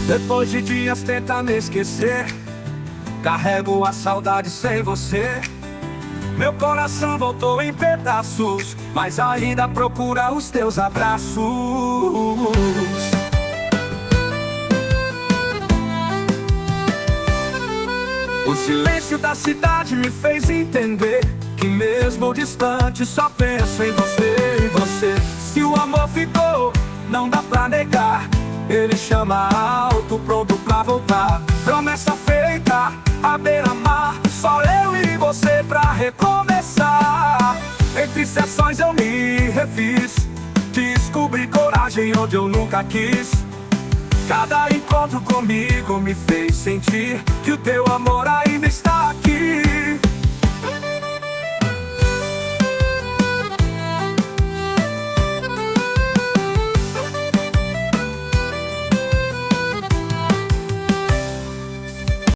Depois de dias tenta me esquecer, carrego a saudade sem você. Meu coração voltou em pedaços, mas ainda procura os teus abraços. O silêncio da cidade me fez entender que mesmo distante só penso em você e você. Se o amor ficou, não dá pra negar. Ele chama alto, pronto pra voltar. Promessa feita, à beira-mar, só eu e você pra recomeçar. Entre sessões eu me refiz, descobri coragem onde eu nunca quis. Cada encontro comigo me fez sentir que o teu amor ainda está aqui.